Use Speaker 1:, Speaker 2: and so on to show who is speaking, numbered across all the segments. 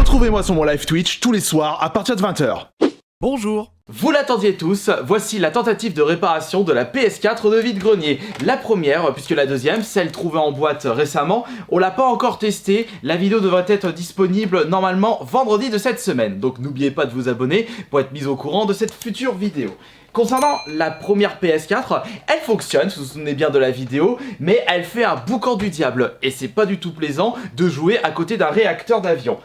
Speaker 1: Retrouvez-moi sur mon live Twitch tous les soirs à partir de 20h.
Speaker 2: Bonjour.
Speaker 3: Vous l'attendiez tous, voici la tentative de réparation de la PS4 de vide-grenier. La première, puisque la deuxième, celle trouvée en boîte récemment, on l'a pas encore testée. La vidéo devrait être disponible normalement vendredi de cette semaine. Donc n'oubliez pas de vous abonner pour être mis au courant de cette future vidéo. Concernant la première PS4, elle fonctionne, si vous vous souvenez bien de la vidéo, mais elle fait un boucan du diable. Et c'est pas du tout plaisant de jouer à côté d'un réacteur d'avion.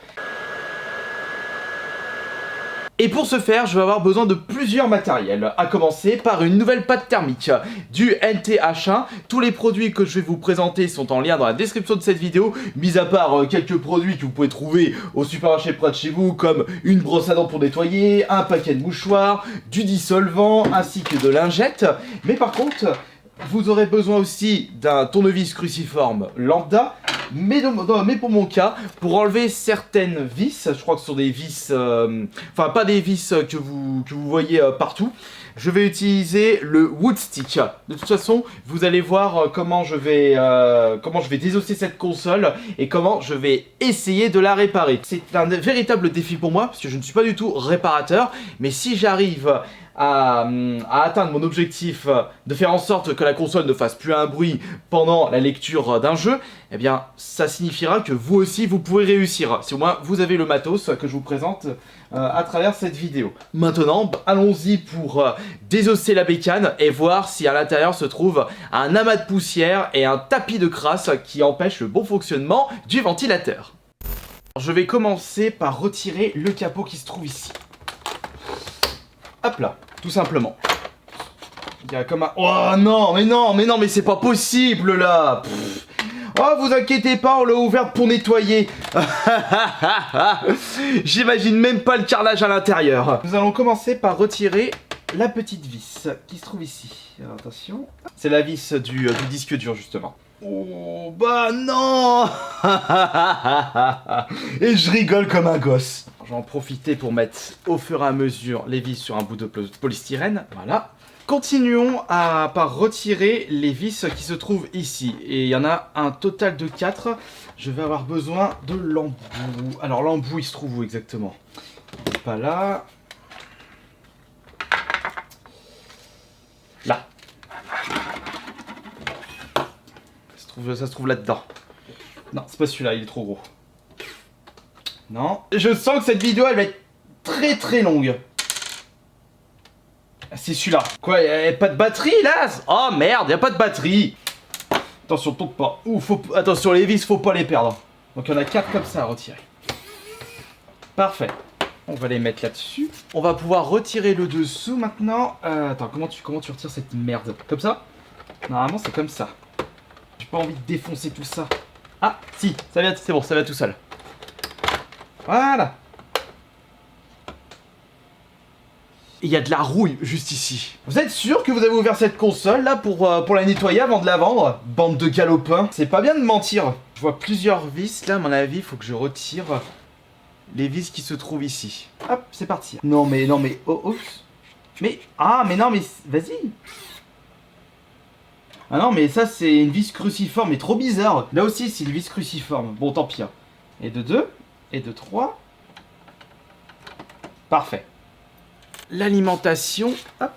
Speaker 3: Et pour ce faire, je vais avoir besoin de plusieurs matériels, à commencer par une nouvelle pâte thermique, du NTH1. Tous les produits que je vais vous présenter sont en lien dans la description de cette vidéo, mis à part quelques produits que vous pouvez trouver au supermarché près de chez vous, comme une brosse à dents pour nettoyer, un paquet de mouchoirs, du dissolvant, ainsi que de lingettes. Mais par contre, vous aurez besoin aussi d'un tournevis cruciforme lambda, mais pour mon cas, pour enlever certaines vis, je crois que ce sont des vis, enfin pas des vis que vous voyez partout, je vais utiliser le wood stick. De toute façon, vous allez voir comment je vais désosser cette console et comment je vais essayer de la réparer. C'est un véritable défi pour moi, parce que je ne suis pas du tout réparateur, mais si j'arrive à atteindre mon objectif de faire en sorte que la console ne fasse plus un bruit pendant la lecture d'un jeu, eh bien ça signifiera que vous aussi vous pouvez réussir, si au moins vous avez le matos que je vous présente à travers cette vidéo. Maintenant, allons-y pour désosser la bécane et voir si à l'intérieur se trouve un amas de poussière et un tapis de crasse qui empêche le bon fonctionnement du ventilateur. Je vais commencer par retirer le capot qui se trouve ici. Hop là, tout simplement. Il y a comme un... Oh non, mais c'est pas possible là. Pff. Oh, vous inquiétez pas, on l'a ouverte pour nettoyer. J'imagine même pas le carrelage à l'intérieur. Nous allons commencer par retirer la petite vis qui se trouve ici. Alors, attention. C'est la vis du disque dur justement. Oh, bah non. Et je rigole comme un gosse. Je vais en profiter pour mettre au fur et à mesure les vis sur un bout de polystyrène. Voilà. Continuons par retirer les vis qui se trouvent ici. Et il y en a un total de 4. Je vais avoir besoin de l'embout. Alors l'embout, il se trouve où exactement? Il n'est pas là. Là. Ça se trouve là-dedans. Non, c'est pas celui-là, il est trop gros. Non. Je sens que cette vidéo, elle va être très très longue. C'est celui-là. Quoi, y'a pas de batterie là? Oh merde, y'a pas de batterie. Attention, tombe pas. Attention, les vis, faut pas les perdre. Donc il y en a 4 comme ça à retirer. Parfait. On va les mettre là-dessus. On va pouvoir retirer le dessous maintenant. Attends, comment tu retires cette merde? Comme ça? Normalement, c'est comme ça. J'ai pas envie de défoncer tout ça. Ah, si, ça vient, c'est bon, ça va tout seul. Voilà. Il y a de la rouille juste ici. Vous êtes sûr que vous avez ouvert cette console là pour la nettoyer avant de la vendre? Bande de galopins. C'est pas bien de mentir. Je vois plusieurs vis là, à mon avis, il faut que je retire les vis qui se trouvent ici. Hop, c'est parti. Non mais, oh, oups. Mais, mais non mais, vas-y. Ah non mais ça c'est une vis cruciforme, mais trop bizarre. Là aussi c'est une vis cruciforme. Bon, tant pis. Hein. Et de 2. Et de 3. Parfait. L'alimentation, hop.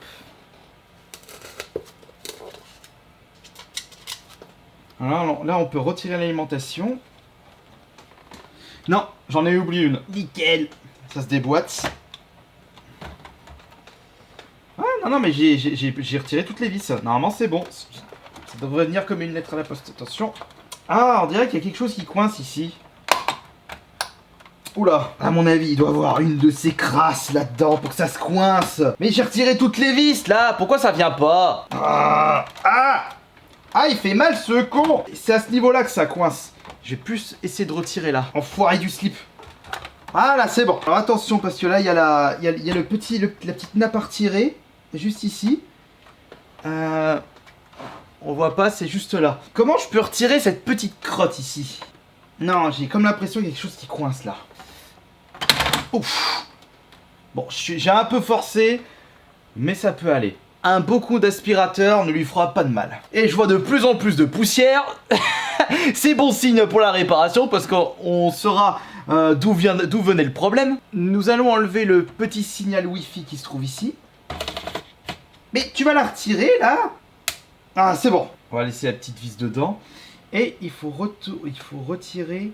Speaker 3: Alors là, on peut retirer l'alimentation. Non, j'en ai oublié une. Nickel. Ça se déboîte. Ah non, mais j'ai retiré toutes les vis. Normalement, c'est bon. Ça devrait venir comme une lettre à la poste. Attention. Ah, on dirait qu'il y a quelque chose qui coince ici. Oula, à mon avis, il doit y avoir une de ces crasses là-dedans pour que ça se coince. Mais j'ai retiré toutes les vis là, pourquoi ça vient pas? Il fait mal ce con. C'est à ce niveau-là que ça coince. Je vais plus essayer de retirer là. Enfoiré du slip. Ah là, c'est bon. Alors attention, parce que là, il y a la petite nappe à retirer. Juste ici. On voit pas, c'est juste là. Comment je peux retirer cette petite crotte ici? Non, j'ai comme l'impression qu'il y a quelque chose qui coince là. Ouf. Bon, j'ai un peu forcé, mais ça peut aller. Un beau coup d'aspirateur ne lui fera pas de mal. Et je vois de plus en plus de poussière. C'est bon signe pour la réparation parce qu'on sera d'où venait le problème. Nous allons enlever le petit signal Wi-Fi qui se trouve ici. Mais tu vas la retirer là? Ah, c'est bon. On va laisser la petite vis dedans. Et il faut retirer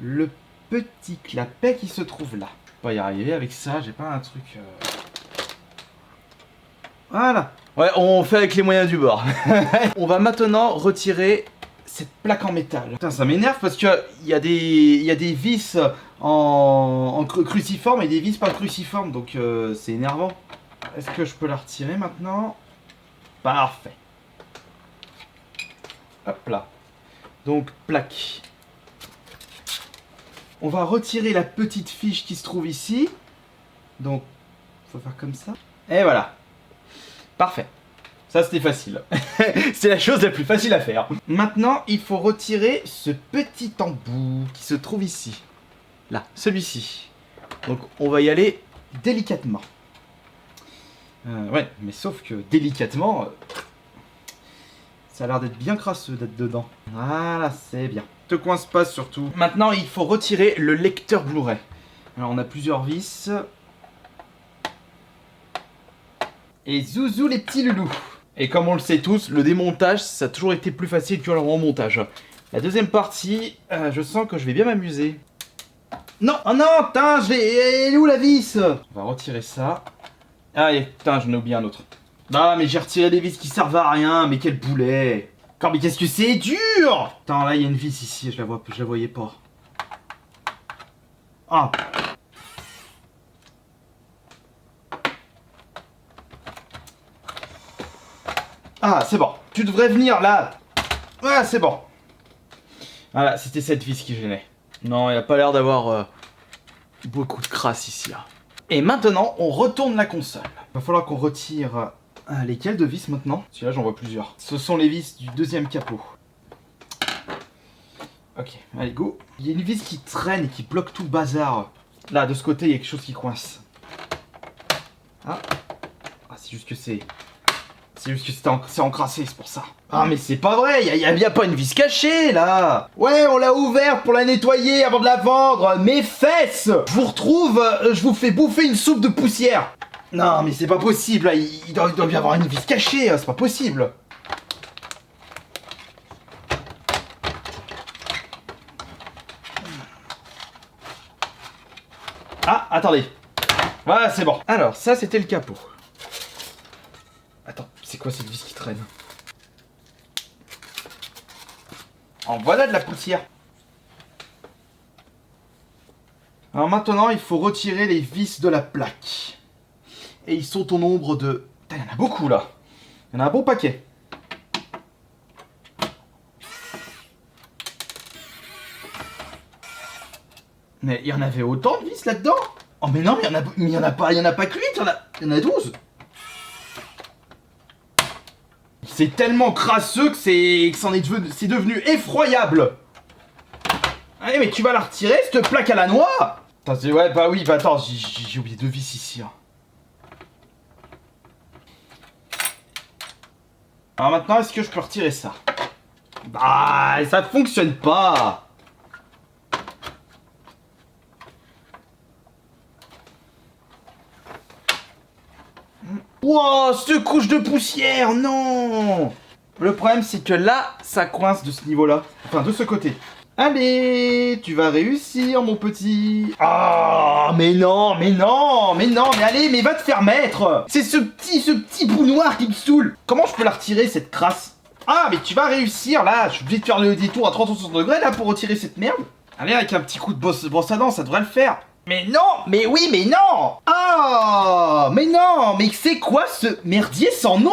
Speaker 3: le petit clapet qui se trouve là. Je vais pas y arriver avec ça, j'ai pas un truc... Voilà. Ouais, on fait avec les moyens du bord. On va maintenant retirer cette plaque en métal. Putain, ça m'énerve parce que il y a des vis en cruciforme et des vis pas cruciformes, donc c'est énervant. Est-ce que je peux la retirer maintenant? Parfait. Hop là. Donc, plaque. On va retirer la petite fiche qui se trouve ici. Donc, faut faire comme ça. Et voilà. Parfait. Ça, c'était facile. C'est la chose la plus facile à faire. Maintenant, il faut retirer ce petit embout qui se trouve ici. Là, celui-ci. Donc, on va y aller délicatement. Ouais, mais sauf que délicatement, ça a l'air d'être bien crasseux d'être dedans. Voilà, c'est bien. Te coince pas surtout. Maintenant, il faut retirer le lecteur Blu-ray. Alors, on a plusieurs vis. Et zouzou les petits loulous. Et comme on le sait tous, le démontage, ça a toujours été plus facile que le remontage. La deuxième partie, je sens que je vais bien m'amuser. Non, oh non, putain, elle est où la vis? On va retirer ça. Ah, putain, j'en ai oublié un autre. Ah, mais j'ai retiré des vis qui servent à rien, mais quel boulet. Mais qu'est-ce que c'est dur. Putain, là, il y a une vis ici, je la voyais pas. Ah. Ah, c'est bon. Tu devrais venir là. Ouais, c'est bon. Voilà, c'était cette vis qui gênait. Non, il a pas l'air d'avoir beaucoup de crasse ici. Là. Et maintenant, on retourne la console. Il va falloir qu'on retire lesquelles de vis maintenant? Parce que là, j'en vois plusieurs. Ce sont les vis du deuxième capot. Ok, allez, go. Il y a une vis qui traîne et qui bloque tout le bazar. Là, de ce côté, il y a quelque chose qui coince. Ah, c'est juste que c'est... C'est juste que c'est encrassé, c'est pour ça. Ah mais c'est pas vrai, y a pas une vis cachée là. Ouais, on l'a ouverte pour la nettoyer avant de la vendre. Mes fesses. Je vous retrouve, je vous fais bouffer une soupe de poussière. Non mais c'est pas possible, là. Il doit bien y avoir une vis cachée, c'est pas possible. Ah, attendez. Voilà, c'est bon. Alors, ça c'était le capot. Attends, c'est quoi cette vis qui traîne? En voilà de la poussière. Alors maintenant, il faut retirer les vis de la plaque. Et ils sont au nombre de... Putain, il y en a beaucoup là. Il y en a un bon paquet. Mais il y en avait autant de vis là-dedans? Oh mais non, mais il y en a pas que 8, il y en a 12. C'est tellement crasseux que c'est devenu effroyable. Allez, mais tu vas la retirer, cette plaque à la noix. Attends, ouais, bah oui, bah attends, j'ai oublié 2 vis ici. Hein. Alors maintenant, est-ce que je peux retirer ça? Bah, ça fonctionne pas. Wow, cette couche de poussière, non. Le problème, c'est que là, ça coince de ce niveau-là. Enfin, de ce côté. Allez, tu vas réussir, mon petit. Ah, mais non, mais allez, mais va te faire mettre. C'est ce petit bout noir qui me saoule. Comment je peux la retirer, cette crasse? Ah, mais tu vas réussir, là. Je suis obligé de faire le détour à 360 degrés, là, pour retirer cette merde. Allez, avec un petit coup de brosse à dents, ça devrait le faire. Mais non, mais oui, mais non. Ah, mais non, mais c'est quoi ce merdier sans nom?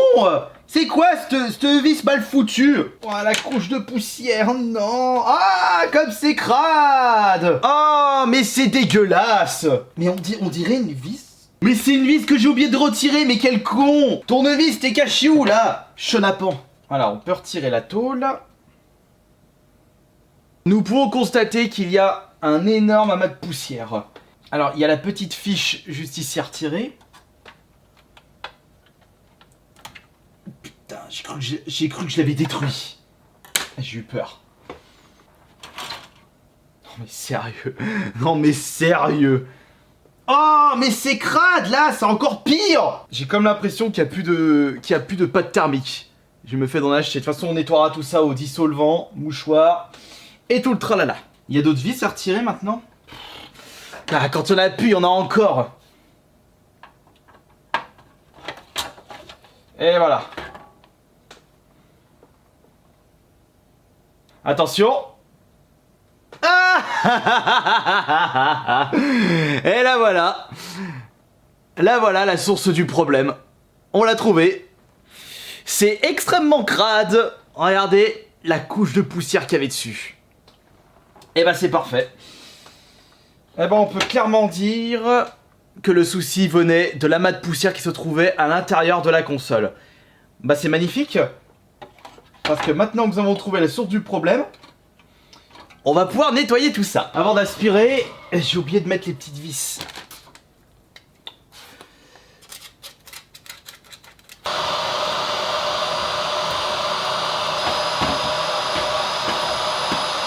Speaker 3: C'est quoi cette vis mal foutue? Oh, la couche de poussière, non. Ah, comme c'est crade. Ah, mais c'est dégueulasse. Mais on dirait une vis. Mais c'est une vis que j'ai oublié de retirer, mais quel con. Tournevis, t'es caché où, là? Chenapan. Voilà, on peut retirer la tôle. Nous pouvons constater qu'il y a un énorme amas de poussière. Alors, il y a la petite fiche juste ici à retirer. Putain, j'ai cru que je l'avais détruit. J'ai eu peur. Oh mais sérieux. Non mais sérieux. Oh mais c'est crade là, c'est encore pire. J'ai comme l'impression qu'il n'y a plus de pâte thermique. Je me fais d'en acheter. De toute façon on nettoiera tout ça au dissolvant, mouchoir et tout le tralala. Il y a d'autres vis à retirer maintenant? Ah, quand on a plus, il y en a encore. Et voilà. Attention. Ah. Et là voilà. Là voilà la source du problème. On l'a trouvé. C'est extrêmement crade. Regardez la couche de poussière qu'il y avait dessus. Et bah c'est parfait. Eh ben on peut clairement dire que le souci venait de l'amas de poussière qui se trouvait à l'intérieur de la console. Bah c'est magnifique. Parce que maintenant que nous avons trouvé la source du problème, on va pouvoir nettoyer tout ça. Avant d'aspirer, j'ai oublié de mettre les petites vis.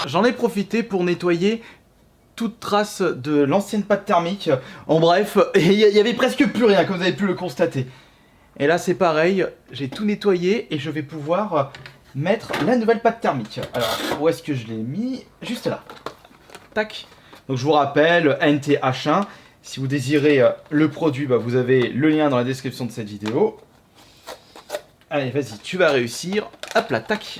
Speaker 3: J'en ai profité pour nettoyer toute trace de l'ancienne pâte thermique. En bref, il y avait presque plus rien, comme vous avez pu le constater. Et là c'est pareil, j'ai tout nettoyé et je vais pouvoir mettre la nouvelle pâte thermique. Alors, où est-ce que je l'ai mis? Juste là. Tac. Donc je vous rappelle, NT-H1. Si vous désirez le produit, bah, vous avez le lien dans la description de cette vidéo. Allez, vas-y, tu vas réussir. Hop là, tac.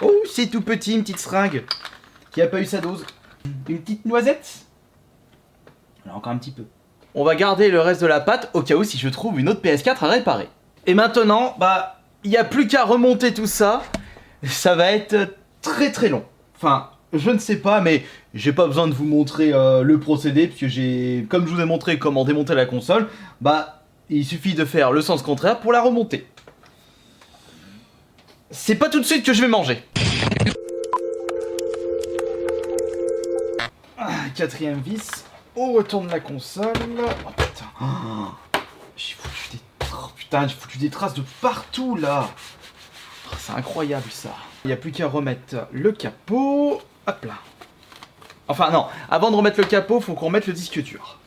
Speaker 3: Oh, c'est tout petit, une petite seringue qui a pas eu sa dose. Une petite noisette. Alors, encore un petit peu. On va garder le reste de la pâte au cas où si je trouve une autre PS4 à réparer. Et maintenant, bah, il n'y a plus qu'à remonter tout ça. Ça va être très très long. Enfin, je ne sais pas, mais j'ai pas besoin de vous montrer le procédé, puisque j'ai, comme je vous ai montré comment démonter la console, bah, il suffit de faire le sens contraire pour la remonter. C'est pas tout de suite que je vais manger. Ah, quatrième vis, au retour de la console. Oh putain, oh, j'ai foutu des traces de partout là. Oh, c'est incroyable ça. Il n'y a plus qu'à remettre le capot. Hop là. Enfin non, avant de remettre le capot, faut qu'on remette le disque dur.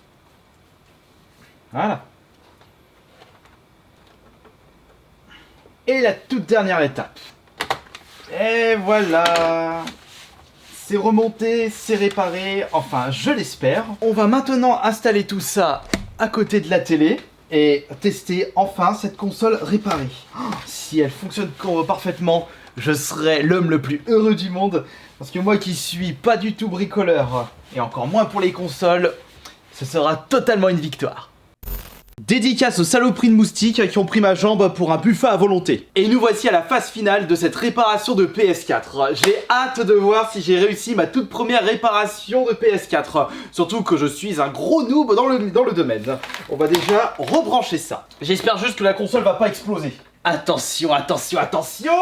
Speaker 3: Voilà. Et la toute dernière étape. Et voilà. C'est remonté, c'est réparé, enfin je l'espère. On va maintenant installer tout ça à côté de la télé et tester enfin cette console réparée. Oh, si elle fonctionne parfaitement, je serai l'homme le plus heureux du monde. Parce que moi qui suis pas du tout bricoleur, et encore moins pour les consoles, ce sera totalement une victoire. Dédicace aux saloperies de moustiques qui ont pris ma jambe pour un buffet à volonté. Et nous voici à la phase finale de cette réparation de PS4. J'ai hâte de voir si j'ai réussi ma toute première réparation de PS4. Surtout que je suis un gros noob dans le domaine. On va déjà rebrancher ça. J'espère juste que la console va pas exploser. Attention, attention, attention!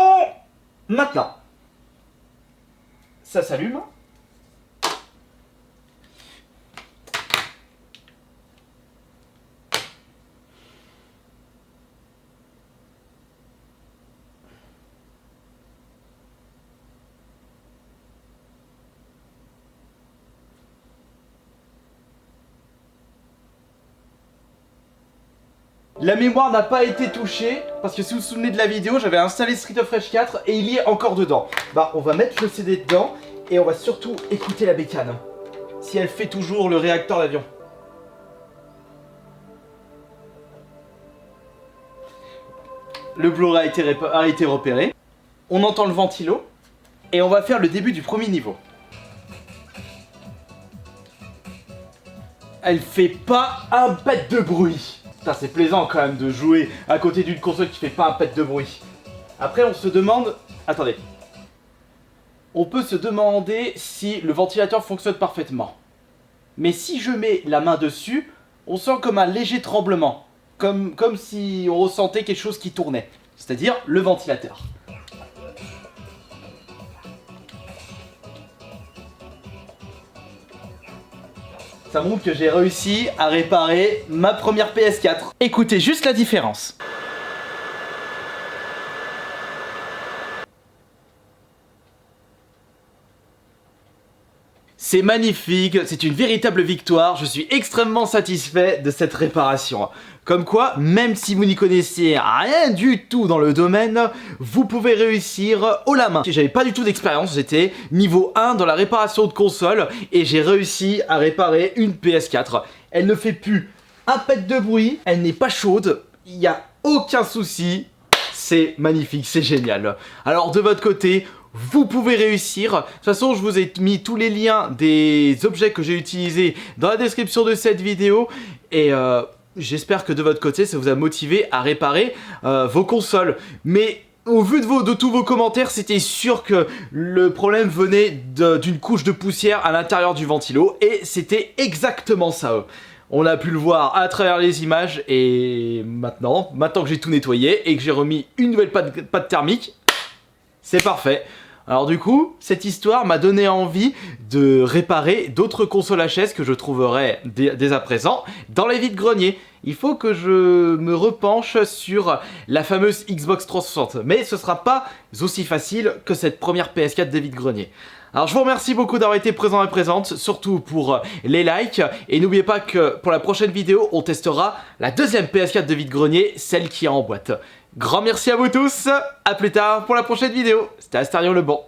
Speaker 3: Maintenant. Ça s'allume. La mémoire n'a pas été touchée, parce que si vous vous souvenez de la vidéo, j'avais installé Street of Rage 4 et il y est encore dedans. Bah, on va mettre le CD dedans et on va surtout écouter la bécane. Si elle fait toujours le réacteur d'avion. Le Blu-ray a été repéré. On entend le ventilo et on va faire le début du premier niveau. Elle fait pas un pet de bruit. Putain, c'est plaisant quand même de jouer à côté d'une console qui fait pas un pet de bruit. Après, on se demande... Attendez. On peut se demander si le ventilateur fonctionne parfaitement. Mais si je mets la main dessus, on sent comme un léger tremblement. Comme si on ressentait quelque chose qui tournait. C'est-à-dire le ventilateur. Ça montre que j'ai réussi à réparer ma première PS4. Écoutez juste la différence. C'est magnifique, c'est une véritable victoire, je suis extrêmement satisfait de cette réparation. Comme quoi, même si vous n'y connaissez rien du tout dans le domaine, vous pouvez réussir haut la main. J'avais pas du tout d'expérience, j'étais niveau 1 dans la réparation de console et j'ai réussi à réparer une PS4. Elle ne fait plus un pet de bruit, elle n'est pas chaude, il n'y a aucun souci, c'est magnifique, c'est génial. Alors de votre côté, vous pouvez réussir. De toute façon, je vous ai mis tous les liens des objets que j'ai utilisés dans la description de cette vidéo et j'espère que de votre côté, ça vous a motivé à réparer vos consoles. Mais au vu de tous vos commentaires, c'était sûr que le problème venait d'une couche de poussière à l'intérieur du ventilo et c'était exactement ça. On a pu le voir à travers les images et maintenant que j'ai tout nettoyé et que j'ai remis une nouvelle pâte thermique, c'est parfait. Alors du coup, cette histoire m'a donné envie de réparer d'autres consoles HS que je trouverai dès à présent dans les vides-greniers. Il faut que je me repenche sur la fameuse Xbox 360, mais ce sera pas aussi facile que cette première PS4 des vides-greniers. Alors je vous remercie beaucoup d'avoir été présent et présente, surtout pour les likes, et n'oubliez pas que pour la prochaine vidéo, on testera la deuxième PS4 de vide-grenier, celle qui est en boîte. Grand merci à vous tous, à plus tard pour la prochaine vidéo, c'était Astarion le Bon.